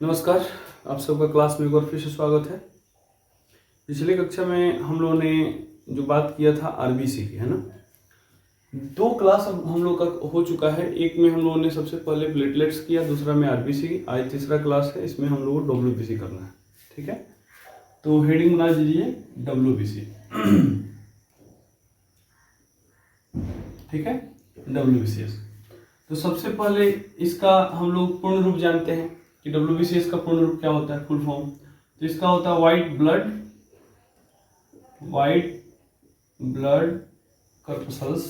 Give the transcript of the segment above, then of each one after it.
नमस्कार, आप सबका क्लास में एक बार फिर से स्वागत है। पिछले कक्षा में हम लोगों ने जो बात किया था आरबीसी की, है ना। दो क्लास अब हम लोग का हो चुका है। एक में हम लोगों ने सबसे पहले प्लेटलेट्स किया, दूसरा में आरबीसी की। आज तीसरा क्लास है, इसमें हम लोगों को डब्ल्यूबीसी करना है। ठीक है, तो हेडिंग बना दीजिए डब्ल्यूबीसी। ठीक है, डब्ल्यूबीसी। तो सबसे पहले इसका हम लोग पूर्ण रूप जानते हैं कि डब्ल्यूबीसीएस का पूर्ण रूप क्या होता है, फुल फॉर्म। तो इसका होता है white blood corpuscles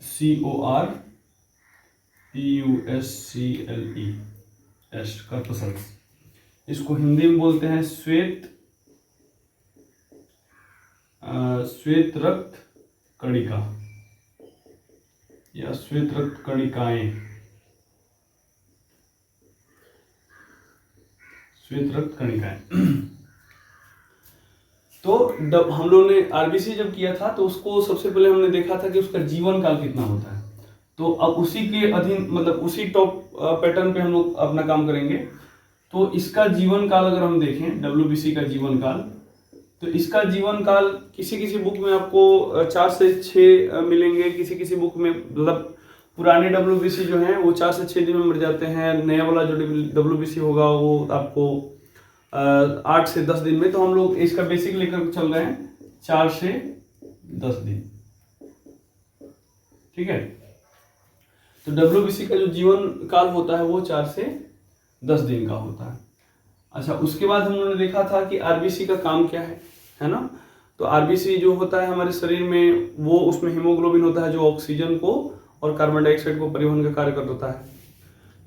CORPUSCLES corpuscles. इसको हिंदी में बोलते हैं श्वेत रक्त कणिका या श्वेत रक्त कणिकाएं, श्वेत रक्त कणिकाएं। तो हम लोगों ने आरबीसी जब किया था तो उसको सबसे पहले हमने देखा था कि उसका जीवन काल कितना होता है। तो अब उसी के अधीन, मतलब उसी टॉप पैटर्न पे हम लोग अपना काम करेंगे। तो इसका जीवन काल अगर हम देखें, डब्ल्यूबीसी का जीवन काल, तो इसका जीवन काल किसी किसी बुक में आपको 4 से 6 मिलेंगे, किसी किसी बुक में, मतलब पुराने डब्ल्यूबीसी जो हैं वो 4 से 6 दिन में मर जाते हैं। नया वाला जो डब्ल्यूबीसी होगा वो आपको 8 से 10 दिन में। तो हम लोग इसका बेसिक लेकर चल रहे हैं 4 से 10 दिन। ठीक है, तो डब्ल्यूबीसी का जो जीवन काल होता है वो 4 से 10 दिन का होता है। अच्छा, उसके बाद हम लोगों ने देखा था कि आरबीसी का काम क्या है ना। तो आरबीसी जो होता है हमारे शरीर में, वो उसमें हीमोग्लोबिन होता है जो ऑक्सीजन को और कार्बन डाइऑक्साइड को परिवहन का कार्य करता है।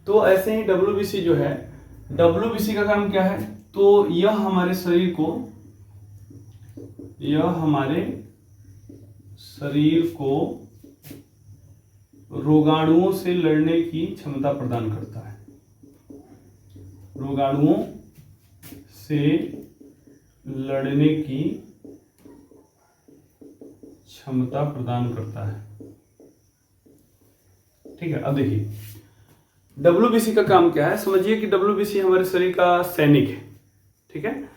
तो ऐसे ही डब्ल्यूबीसी जो है, डब्ल्यूबीसी का काम क्या है, तो यह हमारे शरीर को रोगाणुओं से लड़ने की क्षमता प्रदान करता है। रोगाणुओं से लड़ने की क्षमता प्रदान करता है। ठीक है, अब देखिए डब्ल्यूबीसी का काम क्या है, समझिए कि डब्ल्यूबीसी हमारे शरीर का सैनिक है। ठीक है,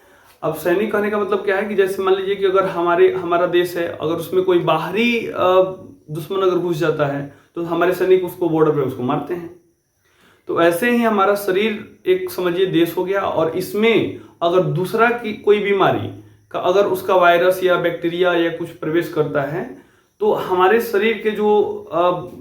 अब सैनिक कहने का मतलब क्या है कि जैसे मान लीजिए कि अगर हमारा देश है, अगर उसमें कोई बाहरी दुश्मन अगर घुस जाता है तो हमारे सैनिक उसको बॉर्डर पे उसको मारते हैं। तो ऐसे ही हमारा शरीर एक समझिए देश हो गया, और इसमें अगर दूसरा की कोई बीमारी का अगर उसका वायरस या बैक्टीरिया या कुछ प्रवेश करता है तो हमारे शरीर के जो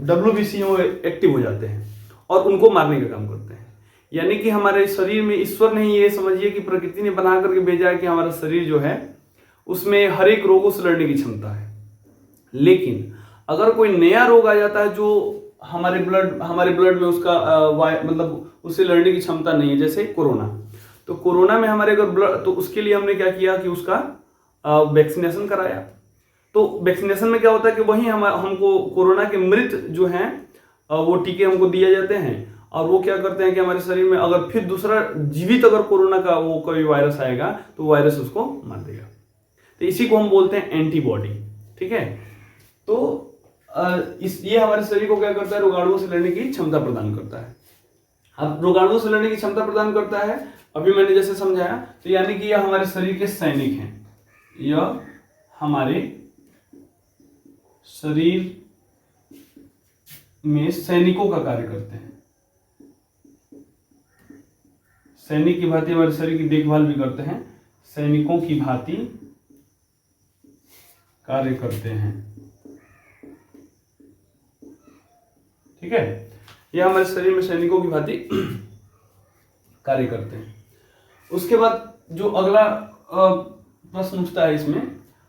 डब्ल्यूबीसी वो एक्टिव हो जाते हैं और उनको मारने का काम करते हैं। यानी कि हमारे शरीर में ईश्वर ने, ये समझिए कि प्रकृति ने बना करके भेजा है कि हमारा शरीर जो है उसमें हर एक रोगों से लड़ने की क्षमता है। लेकिन अगर कोई नया रोग आ जाता है जो हमारे ब्लड में उसका मतलब उससे लड़ने की क्षमता नहीं है, जैसे कोरोना। तो कोरोना में हमारे अगर ब्लड, तो उसके लिए हमने क्या किया कि उसका वैक्सीनेशन कराया। तो वैक्सीनेशन में क्या होता है कि वही हमको कोरोना के मृत जो हैं वो टीके हमको दिए जाते हैं, और वो क्या करते हैं कि हमारे शरीर में अगर फिर दूसरा जीवित अगर कोरोना का वो कोई वायरस आएगा तो वायरस उसको मार देगा। तो इसी को हम बोलते हैं एंटीबॉडी। ठीक है, तो ये हमारे शरीर को क्या करता है, रोगाणुओं से लड़ने की क्षमता प्रदान करता है। अब रोगाणुओं से लड़ने की क्षमता प्रदान करता है, अभी मैंने जैसे समझाया, तो यानी कि यह हमारे शरीर के सैनिक हैं। यह हमारे शरीर में सैनिकों का कार्य करते हैं। सैनिक की भांति हमारे शरीर की देखभाल भी करते हैं, सैनिकों की भांति कार्य करते हैं। ठीक है, यह हमारे शरीर में सैनिकों की भांति कार्य करते हैं। उसके बाद जो अगला प्रश्न उठता है, इसमें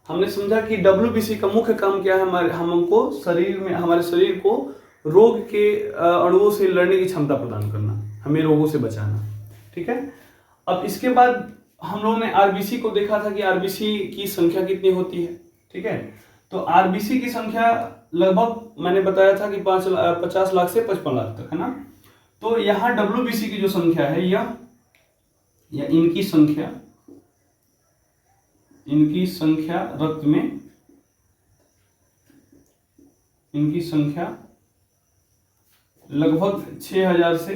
हमने समझा कि डब्ल्यूबीसी का मुख्य काम क्या है, हमारे शरीर को रोग के अणुओं से लड़ने की क्षमता प्रदान करना, हमें रोगों से बचाना। ठीक है, अब इसके बाद हम लोगों ने आरबीसी को देखा था कि आरबीसी की संख्या कितनी होती है। ठीक है, तो आरबीसी की संख्या लगभग मैंने बताया था कि 50 लाख से 55 लाख तक, है ना। तो यहाँ डब्ल्यूबीसी की जो संख्या है, या इनकी संख्या रक्त में, इनकी संख्या लगभग 6000 से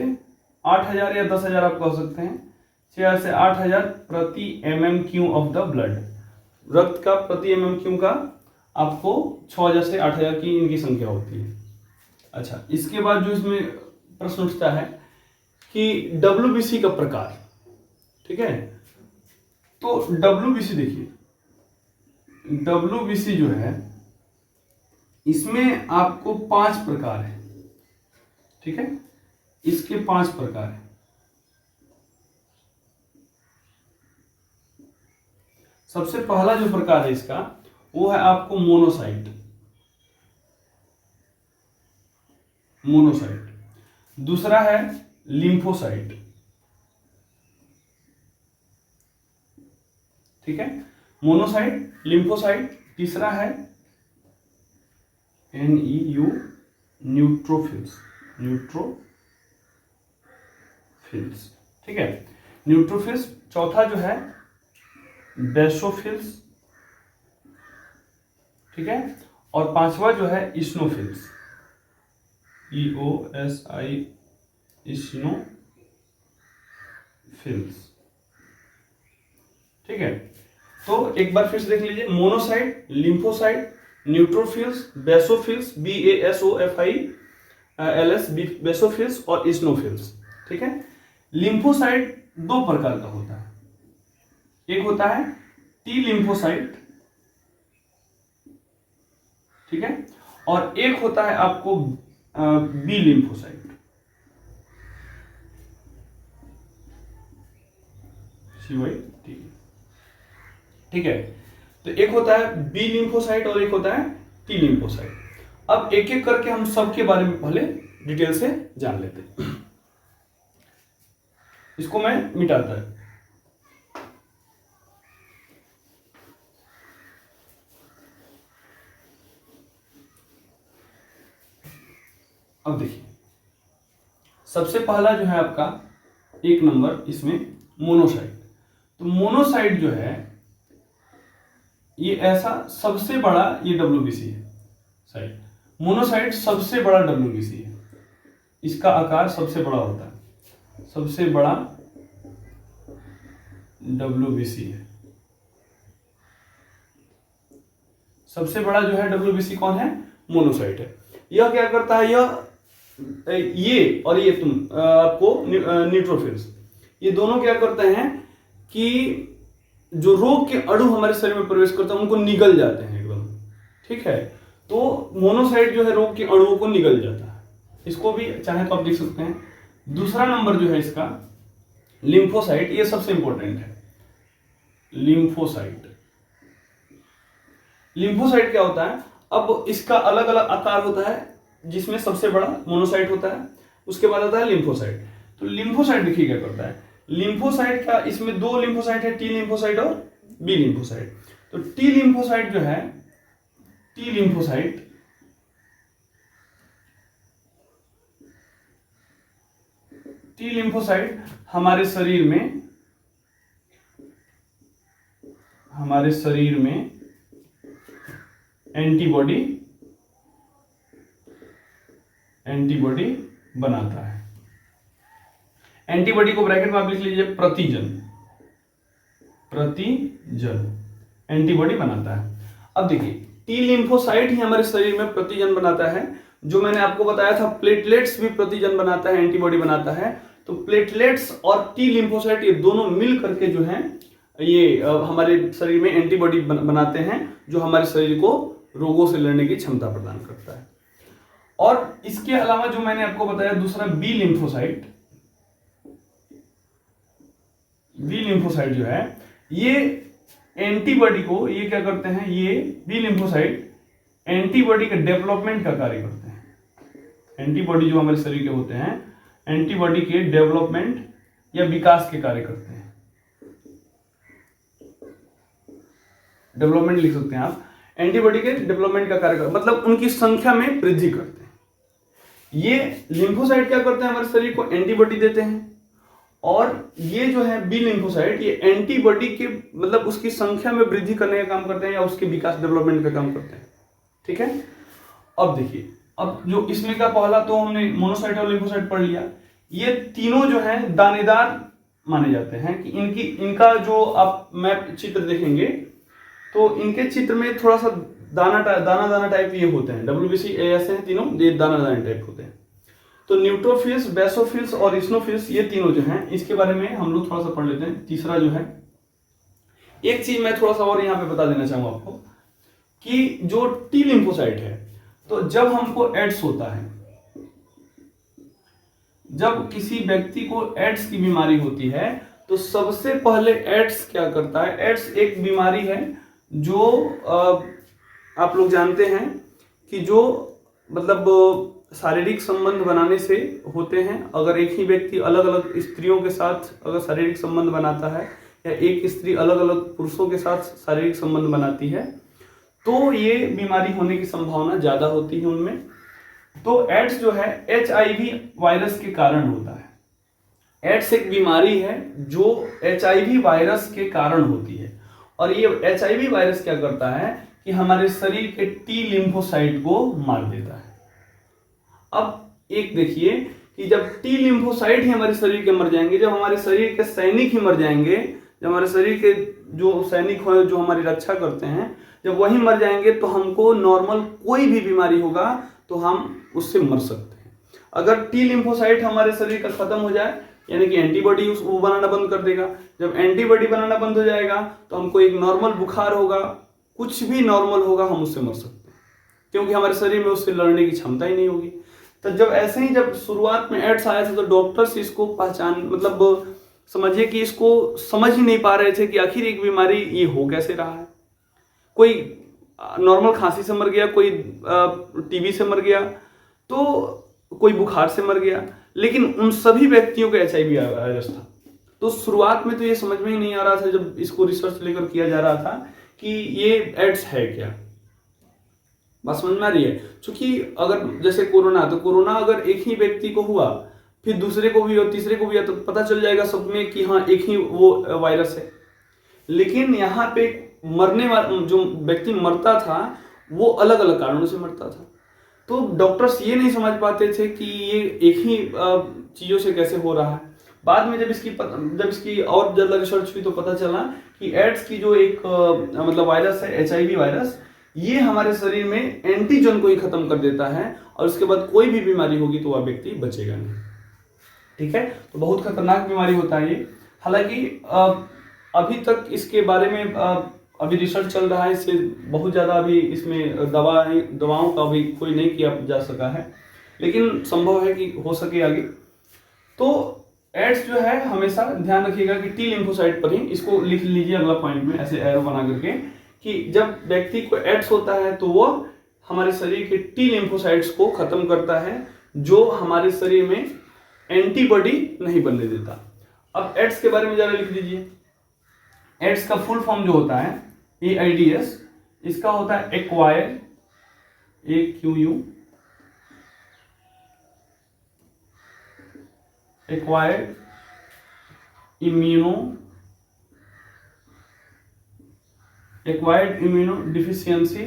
8000 या 10,000 आप कह सकते हैं, 6000 से 8000 प्रति mm³ ऑफ द ब्लड। रक्त का प्रति mm³ का आपको 6000 से 8000 की इनकी संख्या होती है। अच्छा, इसके बाद जो इसमें प्रश्न उठता है कि WBC का प्रकार, ठीक है। तो WBC देखिए, WBC जो है इसमें आपको 5 प्रकार है, ठीक है। इसके 5 प्रकार है। सबसे पहला जो प्रकार है इसका वो है आपको मोनोसाइट। दूसरा है लिम्फोसाइट, ठीक है, मोनोसाइट, लिम्फोसाइट। तीसरा है NEU, न्यूट्रोफिल्स, ठीक है, न्यूट्रोफिल्स। चौथा जो है बेसोफिल्स, ठीक है, और पांचवा जो है इस्नोफिल्स, EOSI, इस्नोफिल्स, ठीक है। तो एक बार फिर से देख लीजिए, monocyte, lymphocyte, neutrophils, basophils, BASOFILS, basophils और इस्नोफिल्स, ठीक है। लिम्फोसाइट 2 प्रकार का होता है। एक होता है T लिम्फोसाइट, ठीक है, और एक होता है आपको B लिम्फोसाइट, CYT, ठीक है। तो एक होता है B लिम्फोसाइट और एक होता है T लिम्फोसाइट। अब एक एक करके हम सबके बारे में पहले डिटेल से जान लेते हैं। इसको मैं मिटाता है। अब देखिए, सबसे पहला जो है आपका 1 नंबर इसमें मोनोसाइट। तो मोनोसाइट जो है ये ऐसा सबसे बड़ा, ये WBC है साइट। मोनोसाइट सबसे बड़ा WBC है, इसका आकार सबसे बड़ा होता है, सबसे बड़ा WBC है। सबसे बड़ा जो है WBC कौन है? मोनोसाइट है। यह क्या करता है, ये और ये आपको न्यूट्रोफिल्स, ये दोनों क्या करते हैं कि जो रोग के अणु हमारे शरीर में प्रवेश करते हैं उनको निगल जाते हैं एकदम, ठीक है। तो मोनोसाइट जो है रोग के अणुओं को निगल जाता है। इसको भी चाहे तो आप देख सकते हैं। दूसरा नंबर जो है इसका लिम्फोसाइट, ये सबसे इंपॉर्टेंट है। लिम्फोसाइट क्या होता है? अब इसका अलग अलग आकार होता है, जिसमें सबसे बड़ा मोनोसाइट होता है, उसके बाद आता है लिम्फोसाइट। तो लिम्फोसाइट देखिए क्या करता है। लिम्फोसाइट का इसमें 2 लिम्फोसाइट है, T लिम्फोसाइट और B लिम्फोसाइट। तो T लिम्फोसाइट जो है, T लिम्फोसाइट हमारे शरीर में एंटीबॉडी बनाता है। एंटीबॉडी को ब्रैकेट में आप लिख लीजिए प्रतिजन एंटीबॉडी बनाता है। अब देखिए, टी लिम्फोसाइट ही हमारे शरीर में प्रतिजन बनाता है। जो मैंने आपको बताया था प्लेटलेट्स भी प्रतिजन बनाता है, एंटीबॉडी बनाता है। तो प्लेटलेट्स और टी लिम्फोसाइट ये दोनों मिल करके जो है ये हमारे शरीर में एंटीबॉडी बनाते हैं, जो हमारे शरीर को रोगों से लड़ने की क्षमता प्रदान करता है। और इसके अलावा जो मैंने आपको बताया दूसरा बी लिम्फोसाइट जो है, ये एंटीबॉडी को ये क्या करते हैं, ये बी लिम्फोसाइट एंटीबॉडी के डेवलपमेंट का कार्य करते हैं। एंटीबॉडी जो हमारे शरीर के होते हैं, एंटीबॉडी के डेवलपमेंट या विकास के कार्य करते हैं। डेवलपमेंट लिख सकते हैं आप, एंटीबॉडी के डेवलपमेंट का कार्य मतलब उनकी संख्या में वृद्धि करते हैं। ये लिम्फोसाइट क्या करते हैं, हमारे शरीर को एंटीबॉडी देते हैं। और ये जो है बी लिम्फोसाइट, ये एंटीबॉडी के मतलब उसकी संख्या में वृद्धि करने का काम करते हैं या उसके विकास डेवलपमेंट का काम करते हैं। ठीक है। अब देखिए, अब जो इसमें का पहला तो हमने मोनोसाइट और लिम्फोसाइट पढ़ लिया। ये तीनों जो है दानेदार माने जाते हैं कि इनका जो आप मैप चित्र देखेंगे तो इनके चित्र में थोड़ा सा दाना दाना टाइप ये होते हैं। WBC ऐसे हैं तीनों, ये दाना टाइप होते हैं। तो न्यूट्रोफिल्स, बेसोफिल्स और इस्नोफिल्स ये तीनों जो हैं इसके बारे में हम लोग थोड़ा सा पढ़ लेते हैं। तीसरा जो है, एक चीज मैं थोड़ा सा और यहाँ पे बता देना चाहूंगा आपको कि जो टी लिम्फोसाइट है, तो जब हमको एड्स होता है, जब किसी व्यक्ति को एड्स की बीमारी होती है तो सबसे पहले एड्स क्या करता है, एड्स एक बीमारी है जो आप लोग जानते हैं कि जो मतलब शारीरिक संबंध बनाने से होते हैं। अगर एक ही व्यक्ति अलग अलग स्त्रियों के साथ अगर शारीरिक संबंध बनाता है या एक स्त्री अलग अलग पुरुषों के साथ शारीरिक संबंध बनाती है तो ये बीमारी होने की संभावना ज़्यादा होती है उनमें। तो एड्स जो है HIV वायरस के कारण होता है। एड्स एक बीमारी है जो HIV वायरस के कारण होती है और ये HIV वायरस क्या करता है कि हमारे शरीर के टी लिम्फोसाइट को मार देता है। अब एक देखिए कि जब टी लिम्फोसाइट ही हमारे शरीर के मर जाएंगे, जब हमारे शरीर के सैनिक ही मर जाएंगे, जब हमारे शरीर के जो सैनिक हो जो हमारी रक्षा करते हैं जब वही मर जाएंगे तो हमको नॉर्मल कोई भी बीमारी होगा तो हम उससे मर सकते हैं। अगर टी लिम्फोसाइट हमारे शरीर का खत्म हो जाए यानी कि एंटीबॉडी वो बनाना बंद कर देगा। जब एंटीबॉडी बनाना बंद हो जाएगा तो हमको एक नॉर्मल बुखार होगा, कुछ भी नॉर्मल होगा, हम उससे मर सकते हैं क्योंकि हमारे शरीर में उससे लड़ने की क्षमता ही नहीं होगी। तो जब ऐसे ही जब शुरुआत में एड्स आया था तो डॉक्टर्स इसको पहचान मतलब समझिए कि इसको समझ ही नहीं पा रहे थे कि आखिर एक बीमारी ये हो कैसे रहा है। कोई नॉर्मल खांसी से मर गया, कोई टीबी से मर गया, तो कोई बुखार से मर गया, लेकिन उन सभी व्यक्तियों को HIV वायरस था। तो शुरुआत में तो ये समझ में ही नहीं आ रहा था जब इसको रिसर्च लेकर किया जा रहा था कि ये एड्स है क्या। बात समझ में आ रही है? क्योंकि अगर जैसे कोरोना, तो कोरोना अगर एक ही व्यक्ति को हुआ फिर दूसरे को भी और तीसरे को भी तो पता चल जाएगा सब में कि हाँ एक ही वो वायरस है। लेकिन यहाँ पे मरने वाला जो व्यक्ति मरता था वो अलग अलग कारणों से मरता था। तो डॉक्टर्स ये नहीं समझ पाते थे कि ये एक ही चीज़ों से कैसे हो रहा है। बाद में जब इसकी और ज़्यादा रिसर्च हुई तो पता चला कि एड्स की जो एक मतलब वायरस है HIV वायरस, ये हमारे शरीर में एंटीजन को ही खत्म कर देता है और उसके बाद कोई भी बीमारी होगी तो वह व्यक्ति बचेगा नहीं। ठीक है, तो बहुत खतरनाक बीमारी होता है ये। हालांकि अभी तक इसके बारे में अभी रिसर्च चल रहा है, इससे बहुत ज़्यादा अभी इसमें दवाओं का अभी कोई नहीं किया जा सका है, लेकिन संभव है कि हो सके आगे। तो एड्स जो है हमेशा ध्यान रखिएगा कि टी लिम्फोसाइट पर ही, इसको लिख लीजिए अगला पॉइंट में ऐसे एरो बना करके कि जब व्यक्ति को एड्स होता है तो वो हमारे शरीर के टी लिम्फोसाइट्स को खत्म करता है जो हमारे शरीर में एंटीबॉडी नहीं बनने देता। अब एड्स के बारे में जरा लिख दीजिए। एड्स का फुल फॉर्म जो होता है AIDS, इसका होता है acquire, AQU, acquired immuno deficiency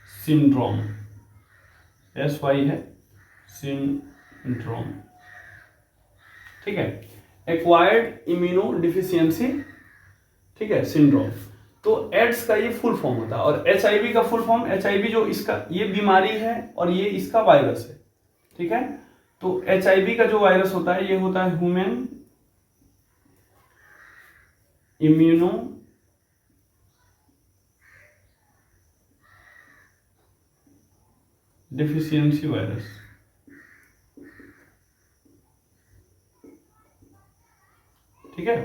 syndrome, SY है सिंड्रोम। ठीक है, एक्वायर्ड इम्यूनो डिफिशियंसी, ठीक है, सिंड्रोम। तो एड्स का ये फुल फॉर्म होता है और HIV का फुल फॉर्म, HIV जो इसका ये बीमारी है और ये इसका वायरस है। ठीक है, तो HIV का जो वायरस होता है ये होता है ह्यूमन इम्यूनो डिफिशियंसी वायरस। ठीक है,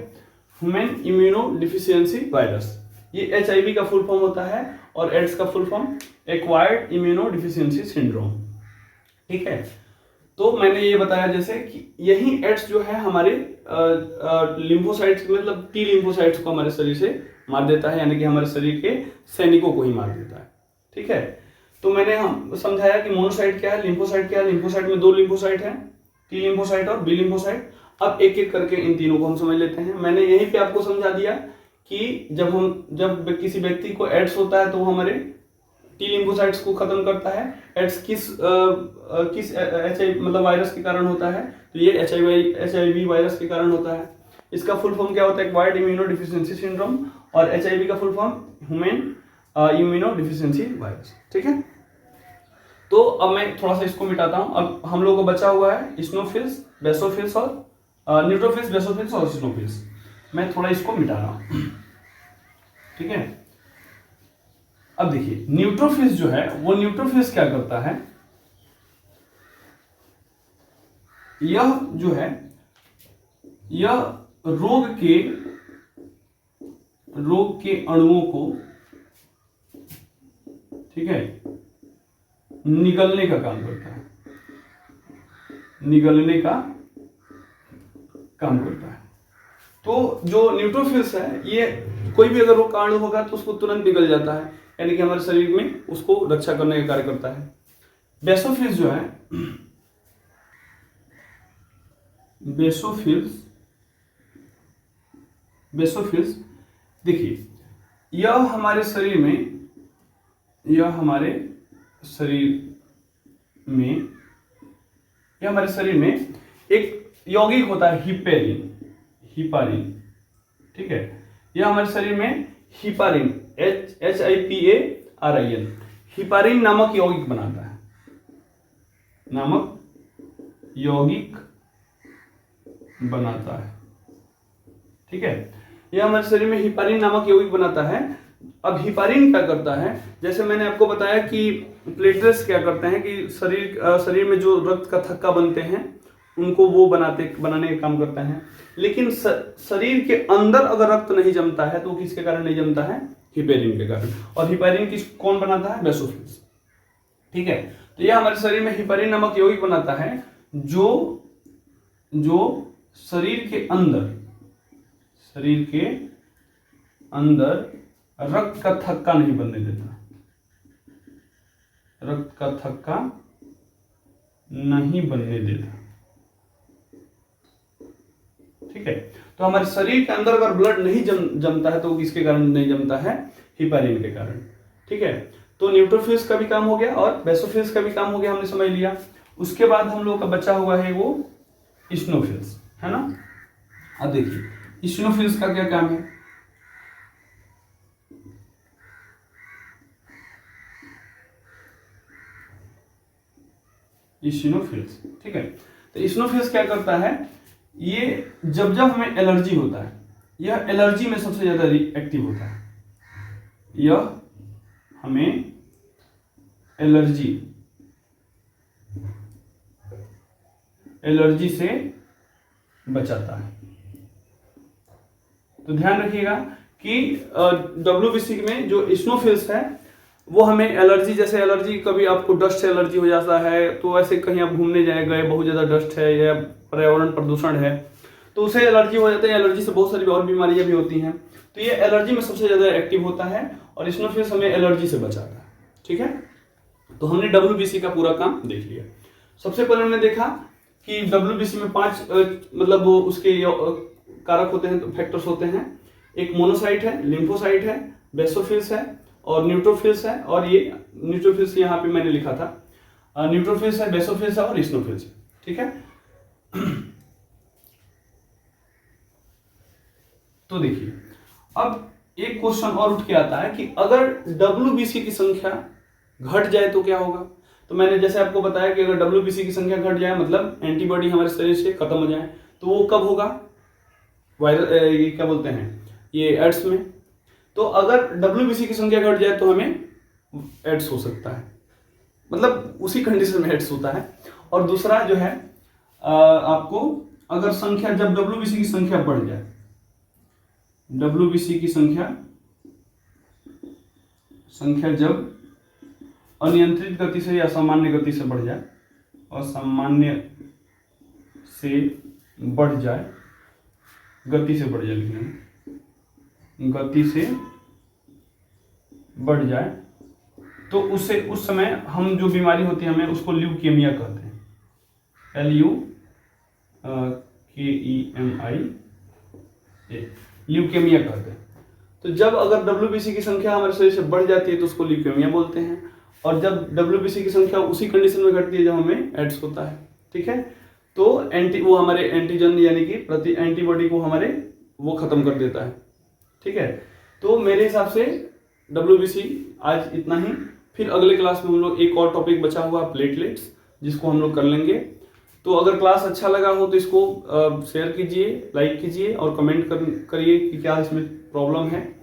ह्यूमन इम्यूनो डिफिशियंसी वायरस, ये HIV का फुल फॉर्म होता है और एड्स का full form acquired immuno deficiency syndrome. ठीक है, तो मैंने ये बताया जैसे कि यही एड्स जो है हमारे लिम्फोसाइट्स मतलब टी लिम्फोसाइट्स को हमारे शरीर से मार देता है, यानी कि हमारे शरीर के सैनिकों को ही मार देता है। ठीक है, तो मैंने हम समझाया कि मोनोसाइट क्या है, लिम्फोसाइट क्या है। लिम्फोसाइट में दो लिम्फोसाइट है, टी लिम्फोसाइट और बी लिम्फोसाइट। अब एक एक करके इन तीनों को हम समझ लेते हैं। मैंने यहीं पे आपको समझा दिया कि जब किसी व्यक्ति को एड्स होता है तो वो हमारे टी लिम्फोसाइट्स को खत्म करता है। एड्स किस मतलब वायरस के कारण होता है, तो ये HIV वायरस के कारण होता है। इसका फुल फॉर्म क्या होता है, एक्वायर्ड इम्यूनो डिफिशियंसी सिंड्रोम, और HIV का full form human immuno deficiency virus. ठीक है, तो अब मैं थोड़ा सा इसको मिटाता हूं। अब हम लोगों को बचा हुआ है स्नोफिल्स, बेसोफिल्स और न्यूट्रोफिल्स, बेसोफिल्स और स्नोफिल्स। मैं थोड़ा इसको मिटा रहा हूं। ठीक है, अब देखिए न्यूट्रोफिल्स जो है, वो न्यूट्रोफिल्स क्या करता है, यह जो है यह रोग के अणुओं को, ठीक है, निगलने का काम करता है, निगलने का काम करता है। तो जो न्यूट्रोफिल्स है, ये कोई भी अगर रोग का अणु होगा तो उसको तुरंत निगल जाता है, यानी कि हमारे शरीर में उसको रक्षा करने का कार्य करता है। बेसोफिल्स जो है, बेसोफिल्स देखिए, यह हमारे शरीर में एक यौगिक होता है हिपारिन। ठीक है, यह हमारे शरीर में हिपारिन HIPARIN हिपारिन नामक यौगिक बनाता है, ठीक है, यह हमारे शरीर में हिपारिन नामक यौगिक बनाता है। अब हिपारिन क्या करता है, जैसे मैंने आपको बताया कि प्लेटलेट्स क्या करते हैं कि शरीर में जो रक्त का थक्का बनते हैं उनको वो बनाने का काम करता है। लेकिन शरीर के अंदर अगर रक्त नहीं जमता है तो वो किसके कारण नहीं जमता है, हिपारिन के कारण। और हिपारिन कौन बनाता है, बेसोफिल्स। ठीक है, तो यह हमारे शरीर में हिपारिन नामक यौगिक बनाता है जो शरीर के अंदर रक्त का थक्का नहीं बनने देता, रक्त का थक्का नहीं बनने देता। ठीक है, तो हमारे शरीर के अंदर अगर ब्लड नहीं जमता है तो वो किसके कारण नहीं जमता है, हिपारिन के कारण। ठीक है, तो न्यूट्रोफिल्स का भी काम हो गया और बेसोफिल्स का भी काम हो गया, हमने समझ लिया। उसके बाद हम लोग का बचा हुआ है वो स्नोफिल्स, है ना। अब देखिए स्नोफिल्स का क्या काम है। स्नोफिल्स, ठीक है, तो स्नोफिल्स क्या करता है, ये जब हमें एलर्जी होता है, यह एलर्जी में सबसे ज्यादा एक्टिव होता है। यह हमें एलर्जी से बचाता है। तो ध्यान रखिएगा कि WBC में जो स्नोफिल्स है वो हमें एलर्जी, जैसे एलर्जी कभी आपको डस्ट से एलर्जी हो जाता है, तो ऐसे कहीं आप घूमने गए, बहुत ज़्यादा डस्ट है या पर्यावरण प्रदूषण है तो उसे एलर्जी हो जाता है। एलर्जी से बहुत सारी और बीमारियां भी होती हैं, तो ये एलर्जी में सबसे ज़्यादा एक्टिव होता है और स्नोफिल्स हमें एलर्जी से बचाता है। ठीक है, तो हमने WBC का पूरा काम देख लिया। सबसे पहले हमने देखा कि WBC में 5 मतलब उसके कारक होते हैं, फैक्टर्स होते हैं। एक मोनोसाइट है, लिम्फोसाइट है, बेसोफिल्स है और न्यूट्रोफिल्स है। और ये न्यूट्रोफिल्स यहाँ पे मैंने लिखा था, न्यूट्रोफिल्स है, बेसोफिल्स है और स्नोफिल्स है। ठीक है, तो देखिए अब एक क्वेश्चन और उठ के आता है कि अगर WBC की संख्या घट जाए तो क्या होगा। तो मैंने जैसे आपको बताया कि अगर WBC की संख्या घट जाए मतलब एंटीबॉडी हमारे शरीर से खत्म हो जाए, तो वो कब होगा, वायरस क्या बोलते हैं ये एड्स में। तो अगर WBC की संख्या घट जाए तो हमें एड्स हो सकता है, मतलब उसी कंडीशन में एड्स होता है। और दूसरा जो है आपको अगर संख्या, जब WBC की संख्या बढ़ जाए, WBC की संख्या जब अनियंत्रित गति से या असामान्य गति से बढ़ जाए, असामान्य से बढ़ जाए, गति से बढ़ जाए, गति से बढ़ जाए, तो उस समय हम जो बीमारी होती है हमें उसको ल्यूकेमिया कहते हैं, KEMIA, ल्यूकेमिया कहते हैं। तो जब अगर WBC की संख्या हमारे शरीर से बढ़ जाती है तो उसको ल्यूकेमिया बोलते हैं, और जब WBC की संख्या उसी कंडीशन में घटती है जब हमें एड्स होता है, ठीक है, तो वो हमारे एंटीजन यानी कि प्रति एंटीबॉडी को हमारे वो खत्म कर देता है, ठीक है। तो मेरे हिसाब से WBC आज इतना ही। फिर अगले क्लास में हम लोग एक और टॉपिक बचा हुआ प्लेटलेट्स, जिसको हम लोग कर लेंगे। तो अगर क्लास अच्छा लगा हो तो इसको शेयर कीजिए, लाइक कीजिए और कमेंट करिए कि क्या इसमें प्रॉब्लम है।